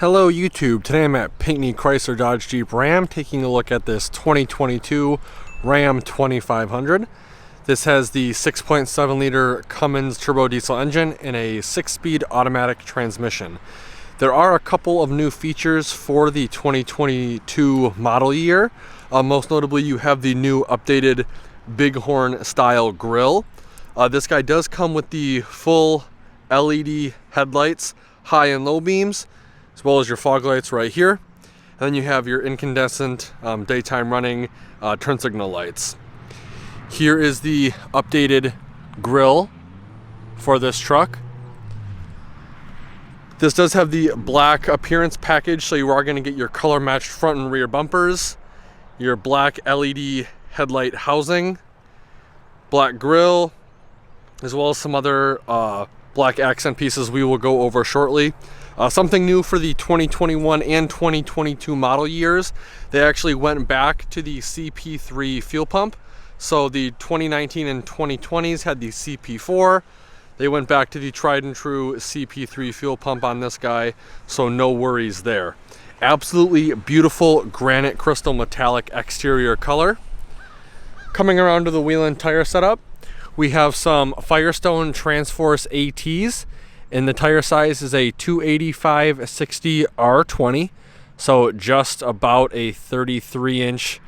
Hello YouTube, today I'm at Pinckney Chrysler Dodge Jeep Ram taking a look at this 2022 Ram 2500. This has the 6.7 liter Cummins turbo diesel engine and a 6-speed automatic transmission. There are a couple of new features for the 2022 model year. Most notably, you have the new updated Bighorn style grille. This guy does come with the full LED headlights, high and low beams, as well as your fog lights right here. And then you have your incandescent daytime running turn signal lights. Here is the updated grille for this truck. This does have the black appearance package, so you are going to get your color matched front and rear bumpers, your black LED headlight housing, black grille, as well as some other black accent pieces we will go over shortly. Something new for the 2021 and 2022 model years, they actually went back to the CP3 fuel pump. So the 2019 and 2020s had the CP4. They went back to the tried and true CP3 fuel pump on this guy, so no worries there. Absolutely beautiful granite crystal metallic exterior color. Coming around to the wheel and tire setup, we have some Firestone Transforce ATs, and the tire size is a 285/60 R20, so just about a 33-inch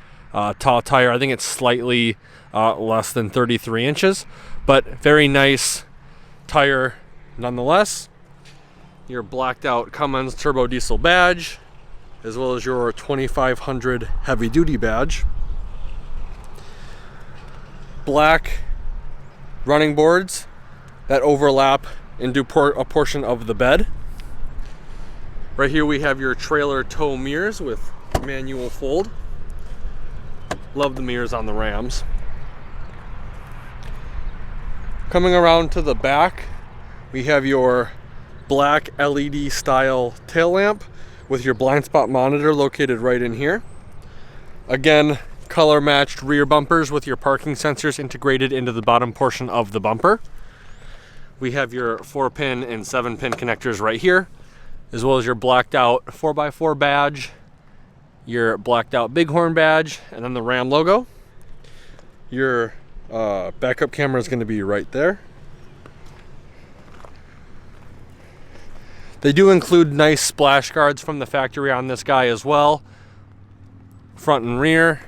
tall tire. I think it's slightly less than 33 inches, but very nice tire nonetheless. Your blacked out Cummins turbo diesel badge, as well as your 2500 heavy duty badge. Black running boards that overlap into a portion of the bed. Right here we have your trailer tow mirrors with manual fold. Love the mirrors on the Rams. Coming around to the back, we have your black LED style tail lamp with your blind spot monitor located right in here. Again, color matched rear bumpers with your parking sensors integrated into the bottom portion of the bumper. We have your 4-pin and 7-pin connectors right here, as well as your blacked out 4x4 badge, your blacked out Bighorn badge, and then the Ram logo. Your backup camera is going to be right there. They do include nice splash guards from the factory on this guy as well, front and rear.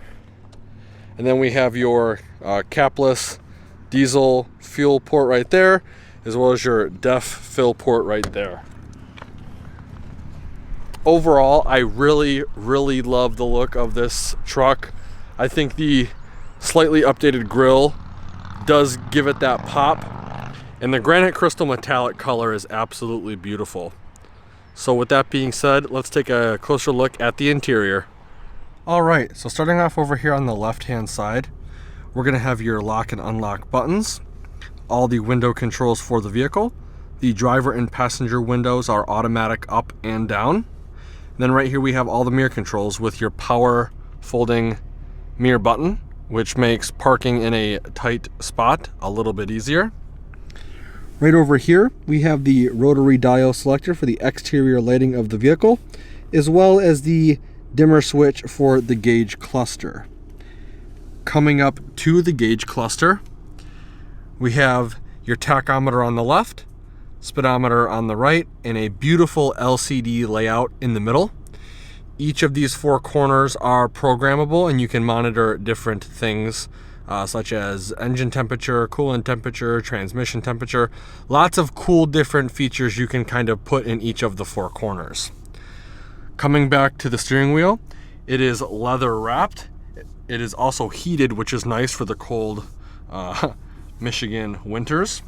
And then we have your capless diesel fuel port right there, as well as your DEF fill port right there. Overall, I really love the look of this truck. I think the slightly updated grille does give it that pop, and the granite crystal metallic color is absolutely beautiful. So with that being said, let's take a closer look at the interior. All right, so starting off over here on the left-hand side, we're gonna have your lock and unlock buttons, all the window controls for the vehicle. The driver and passenger windows are automatic up and down. And then right here we have all the mirror controls with your power folding mirror button, which makes parking in a tight spot a little bit easier. Right over here, we have the rotary dial selector for the exterior lighting of the vehicle, as well as the dimmer switch for the gauge cluster. Coming up to the gauge cluster, we have your tachometer on the left, speedometer on the right, and a beautiful LCD layout in the middle. Each of these 4 corners are programmable, and you can monitor different things such as engine temperature, coolant temperature, transmission temperature. Lots of cool different features you can kind of put in each of the 4 corners. Coming back to the steering wheel, it is leather wrapped. It is also heated, which is nice for the cold Michigan winters.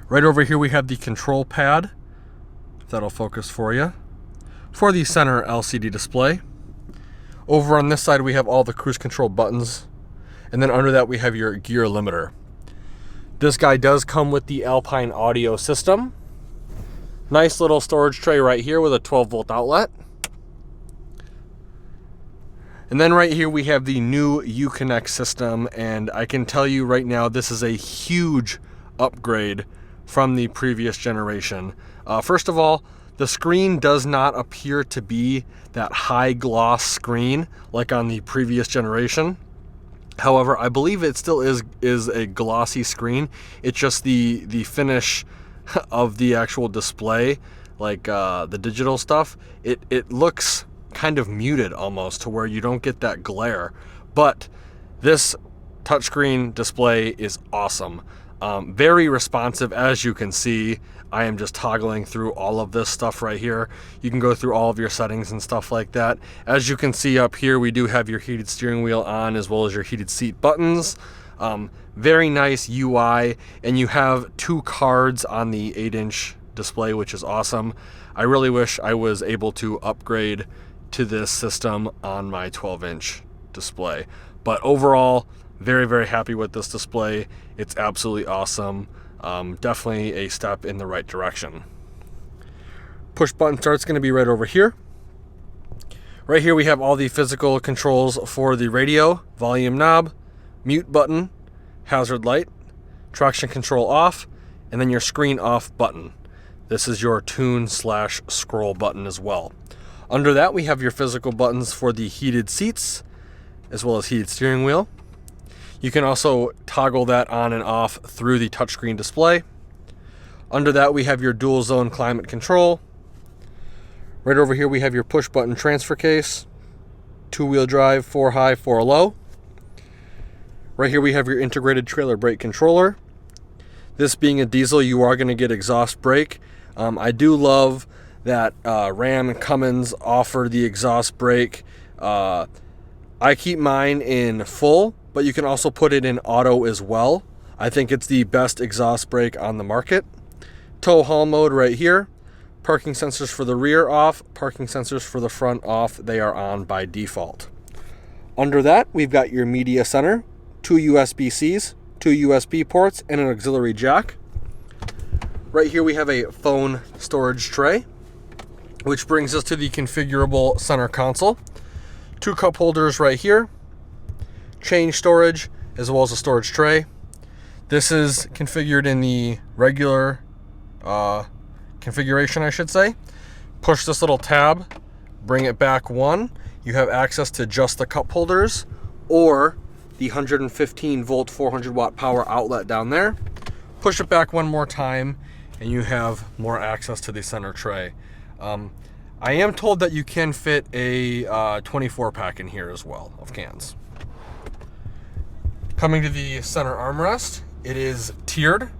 Right over here we have the control pad, if that'll focus for you, for the center LCD display. Over on this side we have all the cruise control buttons, and then under that we have your gear limiter. This guy does come with the Alpine audio system. Nice little storage tray right here with a 12-volt outlet. And then right here we have the new Uconnect system, and I can tell you right now this is a huge upgrade from the previous generation. First of all, The screen does not appear to be that high gloss screen like on the previous generation. However, I believe it still is a glossy screen. It's just the finish of the actual display, like the digital stuff, it looks kind of muted almost, to where you don't get that glare. But this touchscreen display is awesome. Very responsive, as you can see. I am just toggling through all of this stuff right here. You can go through all of your settings and stuff like that. As you can see up here, we do have your heated steering wheel on, as well as your heated seat buttons. Very nice UI, and you have 2 cards on the 8-inch display, which is awesome. I really wish I was able to upgrade to this system on my 12-inch display. But overall, very, very happy with this display. It's absolutely awesome. Definitely a step in the right direction. Push button start's going to be right over here. Right here we have all the physical controls for the radio, volume knob, mute button, hazard light, traction control off, and then your screen off button. This is your tune/scroll button as well. Under that we have your physical buttons for the heated seats, as well as heated steering wheel. You can also toggle that on and off through the touchscreen display. Under that we have your dual zone climate control. Right over here we have your push button transfer case, 2-wheel drive, 4 high, 4 low. Right here we have your integrated trailer brake controller. This being a diesel, you are going to get exhaust brake. I do love that Ram and Cummins offer the exhaust brake. I keep mine in full, but you can also put it in auto as well. I think it's the best exhaust brake on the market. Tow haul mode right here. Parking sensors for the rear off, parking sensors for the front off. They are on by default. Under that, we've got your media center, 2 USB-Cs, 2 USB ports, and an auxiliary jack. Right here we have a phone storage tray, which brings us to the configurable center console. 2 cup holders right here, chain storage, as well as a storage tray. This is configured in the regular configuration, I should say. Push this little tab, bring it back 1. You have access to just the cup holders or the 115 volt 400 watt power outlet down there. Push it back 1 more time and you have more access to the center tray. I am told that you can fit a 24 pack in here as well of cans. Coming to the center armrest, it is tiered.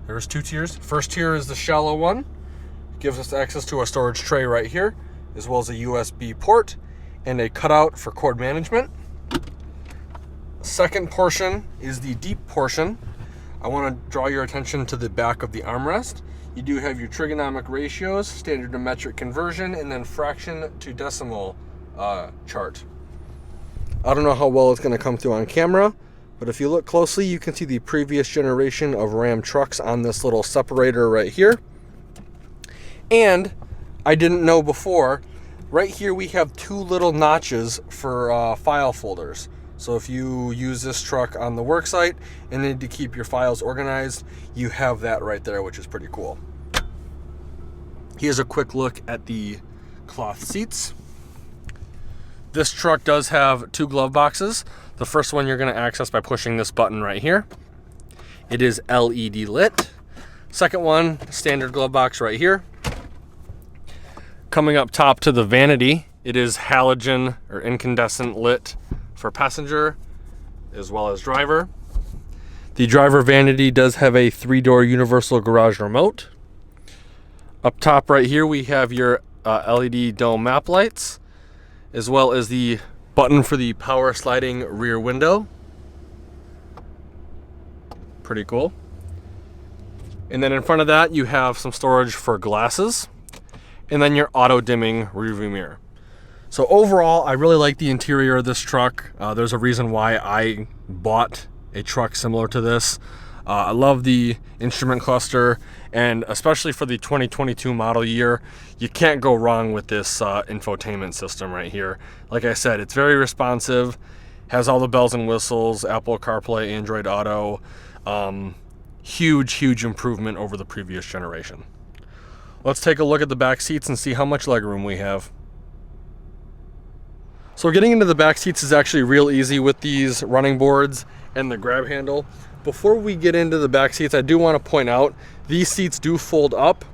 There's 2 tiers. First tier is the shallow one. Gives us access to a storage tray right here, as well as a USB port and a cutout for cord management. Second portion is the deep portion. I want to draw your attention to the back of the armrest. You do have your trigonomic ratios, standard to metric conversion, and then fraction to decimal chart. I don't know how well it's going to come through on camera, but if you look closely, you can see the previous generation of Ram trucks on this little separator right here. And I didn't know before, right here we have 2 little notches for file folders. So if you use this truck on the work site and need to keep your files organized, you have that right there, which is pretty cool. Here's a quick look at the cloth seats. This truck does have 2 glove boxes. The first one you're going to access by pushing this button right here. It is LED lit. Second one, standard glove box right here. Coming up top to the vanity, it is halogen or incandescent lit for passenger as well as driver. The driver vanity does have a 3-door universal garage remote. Up top right here we have your LED dome map lights, as well as the button for the power sliding rear window. Pretty cool. And then in front of that you have some storage for glasses, and then your auto dimming rearview mirror. So overall, I really like the interior of this truck. There's a reason why I bought a truck similar to this. I love the instrument cluster, and especially for the 2022 model year, you can't go wrong with this infotainment system right here. Like I said, it's very responsive, has all the bells and whistles, Apple CarPlay, Android Auto. Huge improvement over the previous generation. Let's take a look at the back seats and see how much legroom we have. So getting into the back seats is actually real easy with these running boards and the grab handle. Before we get into the back seats, I do want to point out these seats do fold up,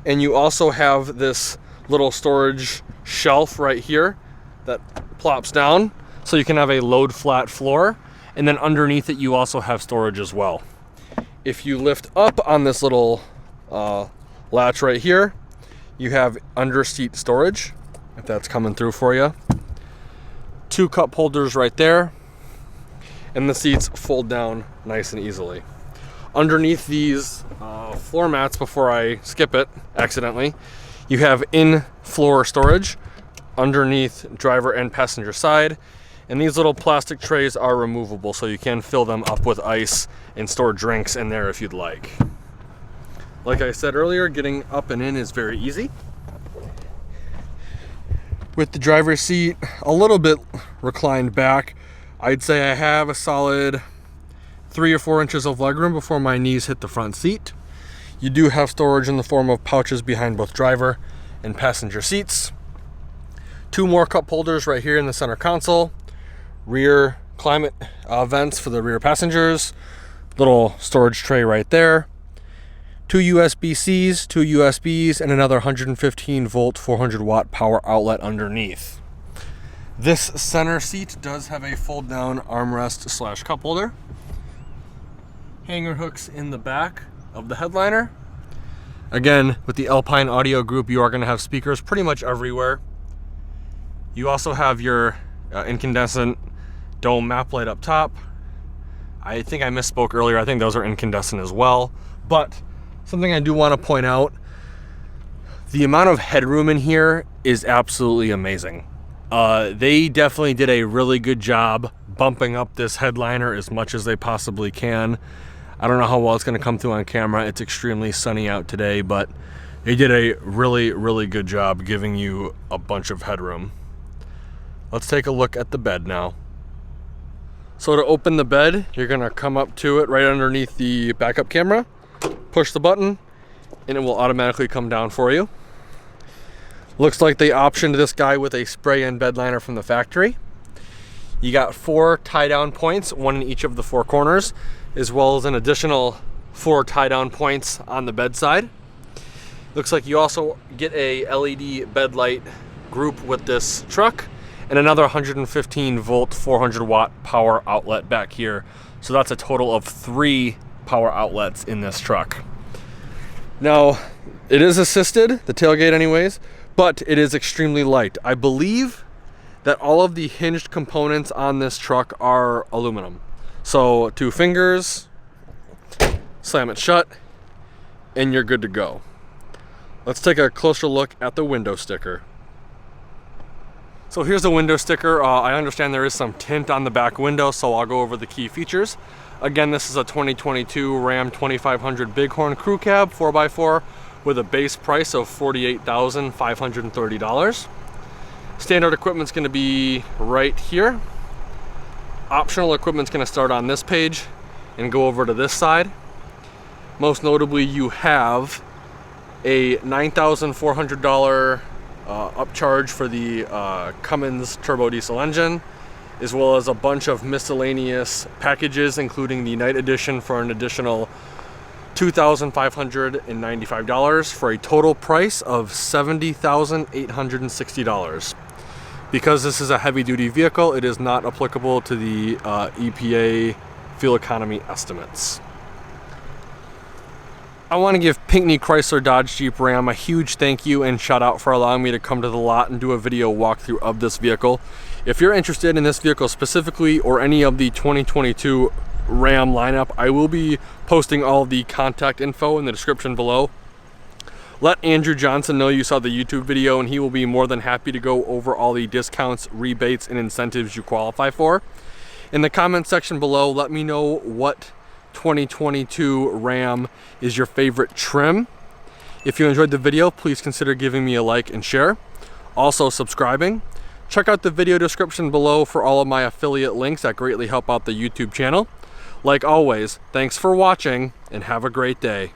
and you also have this little storage shelf right here that plops down so you can have a load flat floor, and then underneath it you also have storage as well. If you lift up on this little latch right here, you have under seat storage, if that's coming through for you. 2 cup holders right there, and the seats fold down nice and easily. Underneath these floor mats, before I skip it accidentally, you have in-floor storage underneath driver and passenger side, and these little plastic trays are removable, so you can fill them up with ice and store drinks in there if you'd like. Like I said earlier, getting up and in is very easy. With the driver's seat a little bit reclined back, I'd say I have a solid 3 or 4 inches of legroom before my knees hit the front seat. You do have storage in the form of pouches behind both driver and passenger seats. 2 more cup holders right here in the center console. Rear climate vents for the rear passengers. Little storage tray right there. 2 USB-Cs, 2 USBs, and another 115 volt 400 watt power outlet underneath. This center seat does have a fold down armrest / cup holder. Hanger hooks in the back of the headliner. Again, with the Alpine Audio Group, you are going to have speakers pretty much everywhere. You also have your incandescent dome map light up top. I think I misspoke earlier. I think those are incandescent as well. But something I do want to point out, the amount of headroom in here is absolutely amazing. They definitely did a really good job bumping up this headliner as much as they possibly can. I don't know how well it's going to come through on camera. It's extremely sunny out today, but they did a really, really good job giving you a bunch of headroom. Let's take a look at the bed now. So to open the bed, you're going to come up to it right underneath the backup camera, push the button, and it will automatically come down for you. Looks like they optioned this guy with a spray-in bed liner from the factory. You got 4 tie-down points, 1 in each of the 4 corners, as well as an additional 4 tie-down points on the bedside. Looks like you also get a LED bed light group with this truck, and another 115 volt 400 watt power outlet back here. So that's a total of 3 power outlets in this truck. Now, it is assisted, the tailgate anyways, but it is extremely light. I believe that all of the hinged components on this truck are aluminum. So 2 fingers, slam it shut, and you're good to go. Let's take a closer look at the window sticker. So here's the window sticker. I understand there is some tint on the back window, so I'll go over the key features. Again, this is a 2022 Ram 2500 Bighorn Crew Cab 4x4 with a base price of $48,530. Standard equipment's going to be right here. Optional equipment's going to start on this page and go over to this side. Most notably, you have a $9,400 upcharge for the Cummins turbo diesel engine, as well as a bunch of miscellaneous packages, including the Night Edition for an additional $2,595 for a total price of $70,860. Because this is a heavy-duty vehicle, it is not applicable to the EPA fuel economy estimates. I want to give Pinckney Chrysler Dodge Jeep Ram a huge thank you and shout out for allowing me to come to the lot and do a video walkthrough of this vehicle. If you're interested in this vehicle specifically or any of the 2022 Ram lineup, I will be posting all of the contact info in the description below. Let Andrew Johnson know you saw the YouTube video, and he will be more than happy to go over all the discounts, rebates, and incentives you qualify for. In the comment section below, let me know what 2022 Ram is your favorite trim. If you enjoyed the video, please consider giving me a like and share. Also subscribing. Check out the video description below for all of my affiliate links that greatly help out the YouTube channel. Like always, thanks for watching and have a great day.